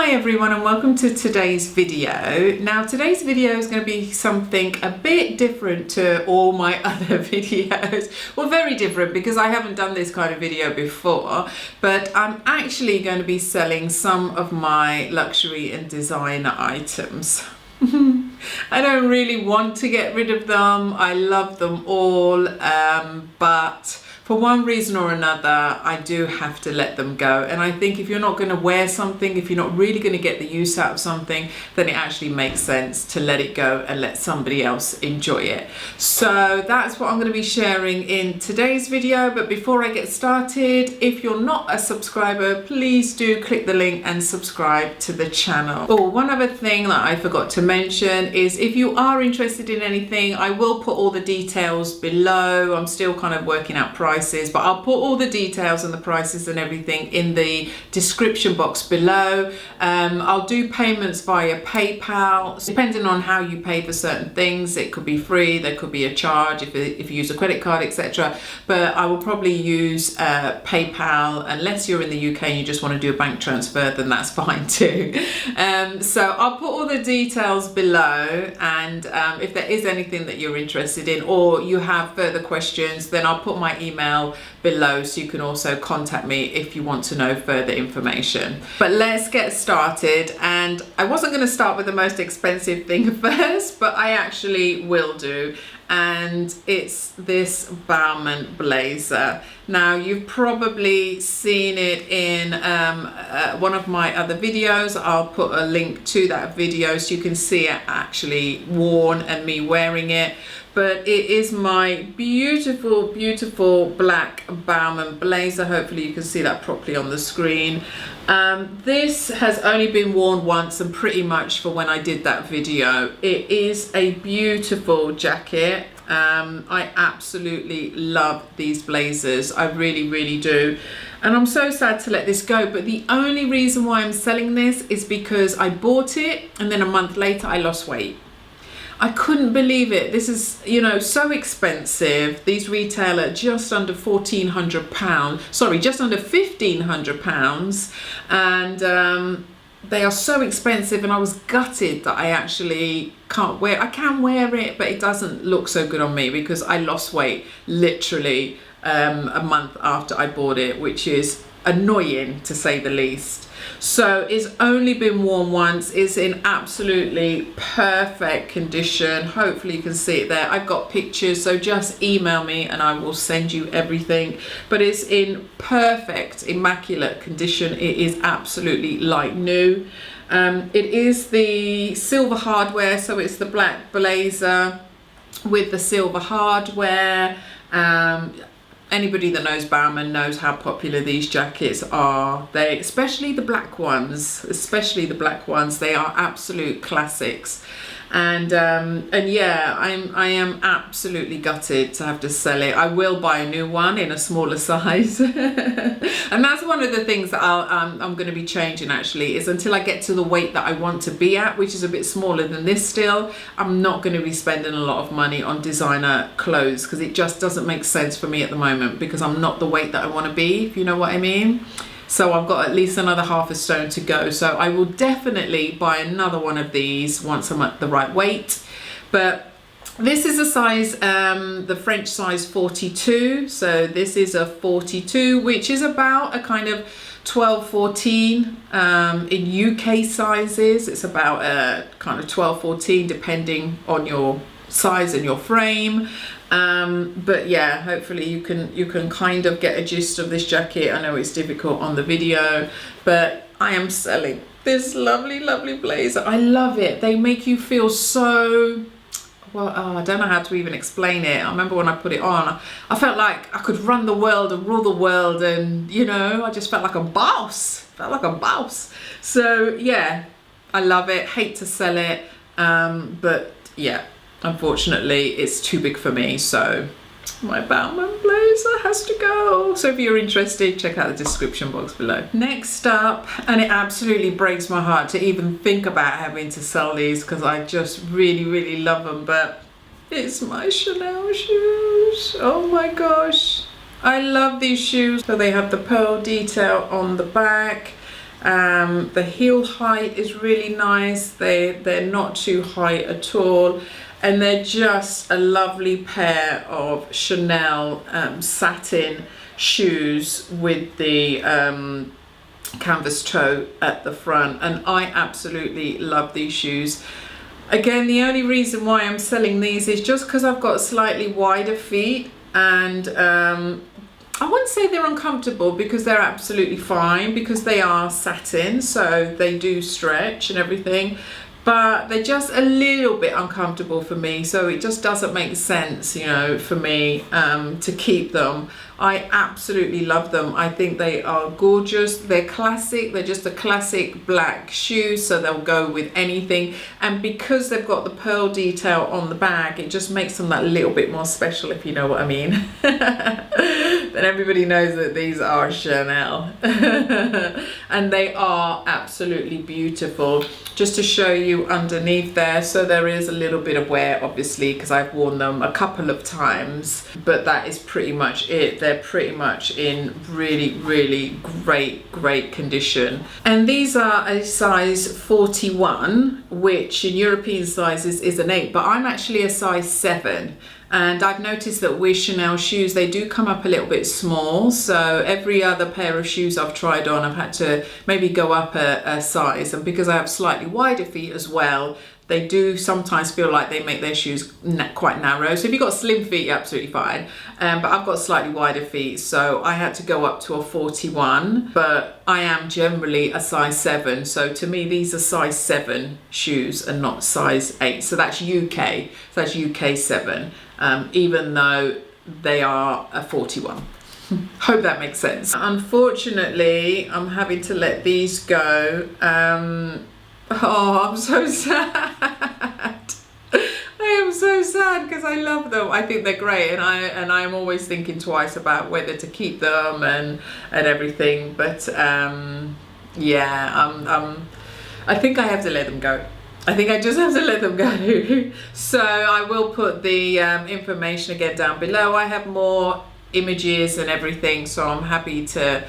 Hi everyone and welcome to today's video. Now today's video is going to be something a bit different to all my other videos. Well, very different because I haven't done this kind of video before, but I'm actually going to be selling some of my luxury and designer items. I don't really want to get rid of them. I love them all, but for one reason or another, I do have to let them go. And I think if you're not going to wear something, if you're not really going to get the use out of something, then it actually makes sense to let it go and let somebody else enjoy it. So that's what I'm going to be sharing in today's video. But before I get started, if you're not a subscriber, please do click the link and subscribe to the channel. Oh, one other thing that I forgot to mention is if you are interested in anything, I will put all the details below. I'm still kind of working out prices, but I'll put all the details and the prices and everything in the description box below. I'll do payments via PayPal. Depending on how you pay for certain things, it could be free, there could be a charge if you use a credit card, etc. But I will probably use PayPal unless you're in the UK and you just want to do a bank transfer, then that's fine too. So I'll put all the details below, and if there is anything that you're interested in or you have further questions, then I'll put my email below so you can also contact me if you want to know further information. But let's get started, and I wasn't going to start with the most expensive thing first, but I actually will do, and it's this Balmain Blazer. Now you've probably seen it in one of my other videos. I'll put a link to that video so you can see it actually worn and me wearing it. But it is my beautiful, beautiful black Balmain Blazer. Hopefully you can see that properly on the screen. This has only been worn once, and pretty much for when I did that video. It is a beautiful jacket. I absolutely love these blazers. I really, really do. And I'm so sad to let this go, but the only reason why I'm selling this is because I bought it and then a month later I lost weight. I couldn't believe it. This is, you know, so expensive. These retail at just under £1,400. Sorry, just under £1,500. And they are so expensive, and I was gutted that I actually can't wear. I can wear it, but it doesn't look so good on me because I lost weight literally a month after I bought it, which is annoying to say the least. So it's only been worn once. It's in absolutely perfect condition. Hopefully you can see it there. I've got pictures, so just email me and I will send you everything. But it's in perfect, immaculate condition. It is absolutely like new. It is the silver hardware, so it's the black blazer with the silver hardware. Anybody that knows Balmain knows how popular these jackets are. They, especially the black ones, they are absolute classics. And yeah, I am absolutely gutted to have to sell it. I will buy a new one in a smaller size. And that's one of the things that I'm going to be changing actually, is until I get to the weight that I want to be at, which is a bit smaller than this still, I'm not going to be spending a lot of money on designer clothes because it just doesn't make sense for me at the moment, because I'm not the weight that I want to be, if you know what I mean. So I've got at least another half a stone to go. So I will definitely buy another one of these once I'm at the right weight. But this is a size, the French size 42. So this is a 42, which is about a kind of 12, 14 in UK sizes. It's about a kind of 12, 14 depending on your size and your frame. But yeah, hopefully you can kind of get a gist of this jacket. I know it's difficult on the video, but I am selling this lovely, lovely blazer. I love it. They make you feel so, well, I don't know how to even explain it. I remember when I put it on, I felt like I could run the world and rule the world, and you know, I just felt like a boss. So yeah, I love it. Hate to sell it, but yeah, unfortunately it's too big for me, so my Balmain Blazer has to go. So if you're interested, check out the description box below. Next up, and it absolutely breaks my heart to even think about having to sell these because I just really, really love them, but it's my Chanel shoes. Oh my gosh, I love these shoes. So they have the pearl detail on the back. The heel height is really nice. They're not too high at all, and they're just a lovely pair of Chanel satin shoes with the canvas toe at the front, and I absolutely love these shoes. Again, the only reason why I'm selling these is just because I've got slightly wider feet, and I wouldn't say they're uncomfortable, because they're absolutely fine, because they are satin, so they do stretch and everything, but they're just a little bit uncomfortable for me, so it just doesn't make sense, you know, for me to keep them. I absolutely love them. I think they are gorgeous. They're classic. They're just a classic black shoe, so they'll go with anything. And because they've got the pearl detail on the bag, it just makes them that little bit more special, if you know what I mean. Then everybody knows that these are Chanel. And they are absolutely beautiful. Just to show you underneath there, so there is a little bit of wear, obviously, because I've worn them a couple of times, but that is pretty much it. They're pretty much in really great condition, and these are a size 41, which in European sizes is an 8, but I'm actually a size 7. And I've noticed that with Chanel shoes, they do come up a little bit small. So every other pair of shoes I've tried on, I've had to maybe go up a size. And because I have slightly wider feet as well, they do sometimes feel like they make their shoes quite narrow. So if you've got slim feet, you're absolutely fine. But I've got slightly wider feet, so I had to go up to a 41. But I am generally a size 7. So to me, these are size 7 shoes and not size 8. So that's UK. So that's UK 7. Even though they are a 41. Hope that makes sense. Unfortunately, I'm having to let these go. Oh, I'm so sad. I am so sad because I love them. I think they're great, and I'm always thinking twice about whether to keep them and everything. But yeah, I think I have to let them go. I think I just have to let them go. So I will put the information again down below. I have more images and everything, so I'm happy to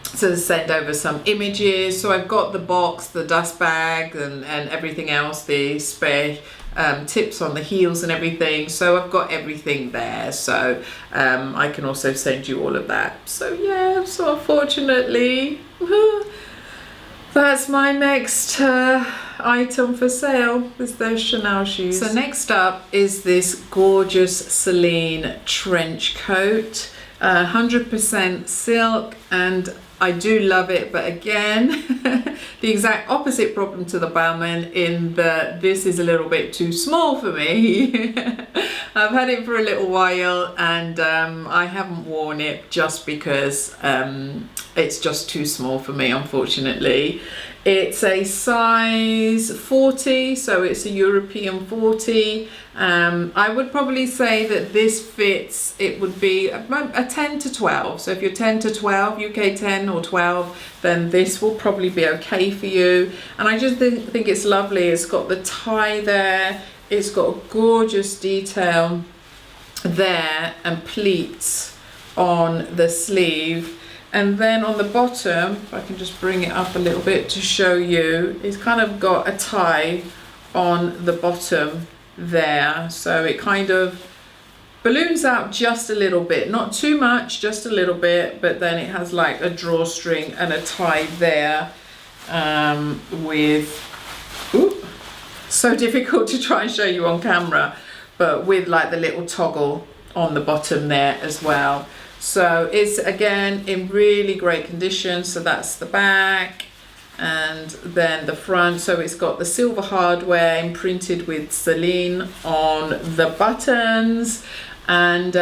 send over some images. So I've got the box, the dust bag, and everything else, the spare tips on the heels and everything. So I've got everything there, so I can also send you all of that. So yeah, so unfortunately that's my next item for sale, is those Chanel shoes. So next up is this gorgeous Celine Trench Coat, 100% silk, and I do love it, but again, the exact opposite problem to the Balmain, in that this is a little bit too small for me. I've had it for a little while, and I haven't worn it just because it's just too small for me, unfortunately. It's a size 40, so it's a European 40. I would probably say that this fits, it would be a 10 to 12. So if you're 10 to 12, UK 10 or 12, then this will probably be okay for you. And I just think it's lovely. It's got the tie there. It's got a gorgeous detail there and pleats on the sleeve. And then on the bottom, if I can just bring it up a little bit to show you, it's kind of got a tie on the bottom there. So it kind of balloons out just a little bit, not too much, just a little bit, but then it has like a drawstring and a tie there with, ooh, so difficult to try and show you on camera, but with like the little toggle on the bottom there as well. So it's again in really great condition. So that's the back and then the front. So it's got the silver hardware imprinted with Celine on the buttons, and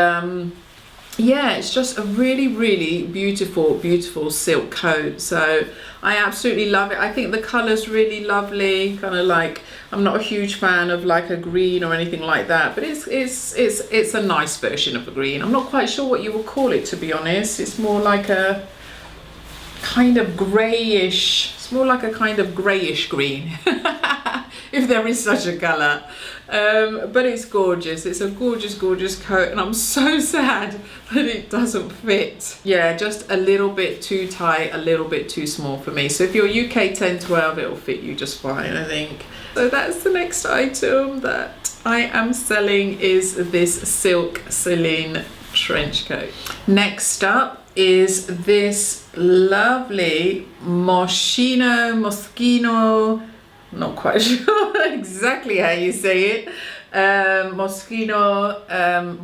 yeah, it's just a really beautiful silk coat. So I absolutely love it. I think the color's really lovely, kind of like, I'm not a huge fan of like a green or anything like that, but it's a nice version of a green. I'm not quite sure what you would call it, to be honest. It's more like a kind of grayish, it's more like a kind of grayish green. if there is such a colour. But it's gorgeous. It's a gorgeous, gorgeous coat, and I'm so sad that it doesn't fit. Yeah, just a little bit too tight, a little bit too small for me. So if you're UK 10-12, it'll fit you just fine, I think. So that's the next item that I am selling, is this silk Celine trench coat. Next up is this lovely Moschino, not quite sure exactly how you say it, Moschino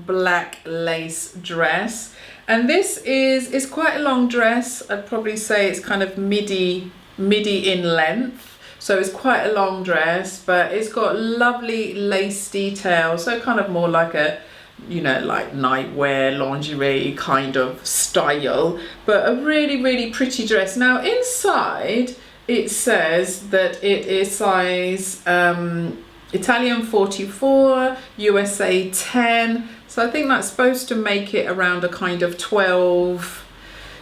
black lace dress. And this is quite a long dress. I'd probably say it's kind of midi in length. So it's quite a long dress, but it's got lovely lace detail. So kind of more like a, you know, like nightwear, lingerie kind of style, but a really, really pretty dress. Now inside, it says that it is size Italian 44, USA 10. So I think that's supposed to make it around a kind of 12.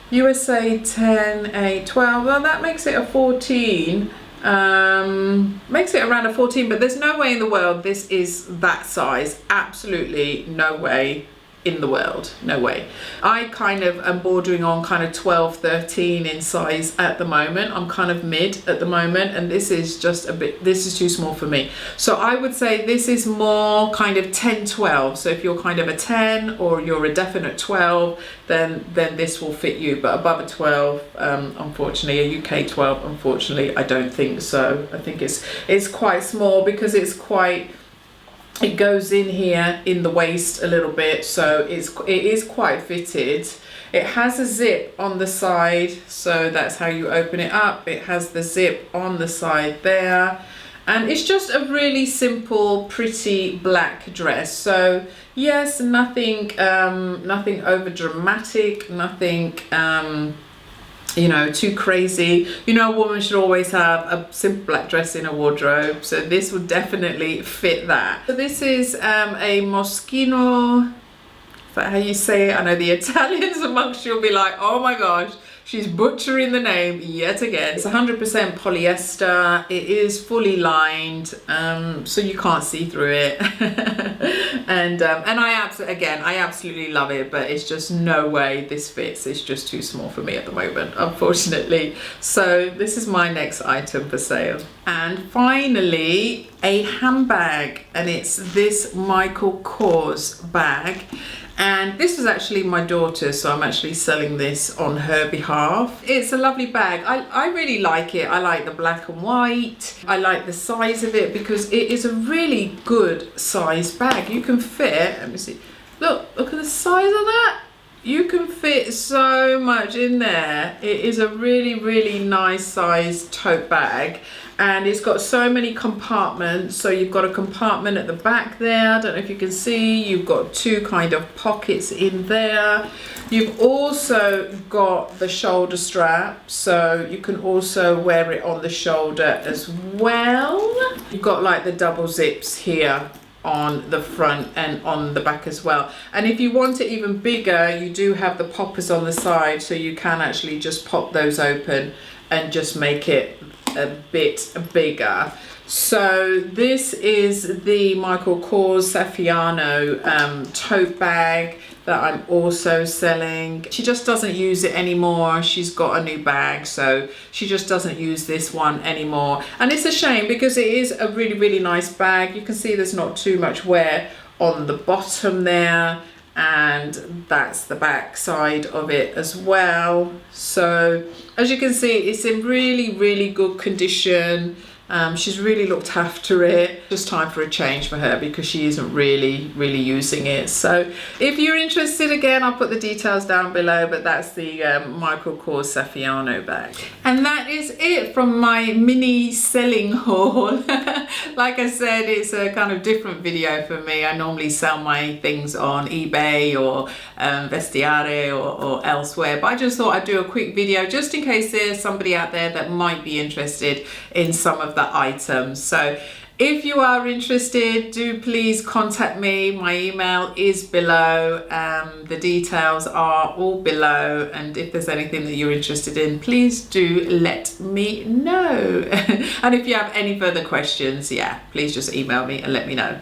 USA 10, a 12. Well, that makes it a 14. Makes it around a 14, but there's no way in the world this is that size. Absolutely no way in the world, no way. I kind of am bordering on kind of 12, 13 in size at the moment. I'm kind of mid at the moment, and this is just a bit, this is too small for me. So I would say this is more kind of 10, 12. So if you're kind of a 10 or you're a definite 12, then this will fit you. But above a 12, unfortunately, a UK 12, unfortunately, I don't think so. I think it's quite small because it's quite, it goes in here in the waist a little bit, so it is quite fitted. It has a zip on the side, so that's how you open it up. It has the zip on the side there, and it's just a really simple, pretty black dress. So yes, nothing over dramatic, nothing you know, too crazy. You know, a woman should always have a simple black dress in a wardrobe, so this would definitely fit that. So this is a Moschino, is that how you say it? I know the Italians amongst you will be like, oh my gosh, she's butchering the name yet again. It's 100% polyester. It is fully lined, so you can't see through it. and I absolutely love it, but it's just no way this fits. It's just too small for me at the moment, unfortunately. So this is my next item for sale. And finally, a handbag, and it's this Michael Kors bag. And this was actually my daughter, so I'm actually selling this on her behalf. It's a lovely bag. I really like it. I like the black and white. I like the size of it because it is a really good size bag. You can fit, let me see, look at the size of that. You can fit so much in there. It is a really, really nice size tote bag. And it's got so many compartments. So you've got a compartment at the back there. I don't know if you can see. You've got two kind of pockets in there. You've also got the shoulder strap, so you can also wear it on the shoulder as well. You've got like the double zips here on the front and on the back as well. And if you want it even bigger, you do have the poppers on the side, so you can actually just pop those open and just make it a bit bigger. So this is the Michael Kors Saffiano tote bag that I'm also selling. She just doesn't use it anymore. She's got a new bag, so she just doesn't use this one anymore. And it's a shame because it is a really, really nice bag. You can see there's not too much wear on the bottom there, and that's the back side of it as well. So as you can see, it's in really, really good condition. She's really looked after it. Just time for a change for her because she isn't really using it. So if you're interested, again, I'll put the details down below, but that's the Michael Kors Saffiano bag. And that is it from my mini selling haul. Like I said, it's a kind of different video for me. I normally sell my things on eBay or Vestiare or elsewhere, but I just thought I'd do a quick video just in case there's somebody out there that might be interested in some of the items. So If you are interested, do please contact me. My email is below. The details are all below. And if there's anything that you're interested in, please do let me know. And if you have any further questions, yeah, please just email me and let me know.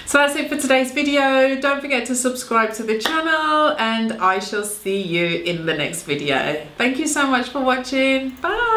So that's it for today's video. Don't forget to subscribe to the channel, and I shall see you in the next video. Thank you so much for watching. Bye.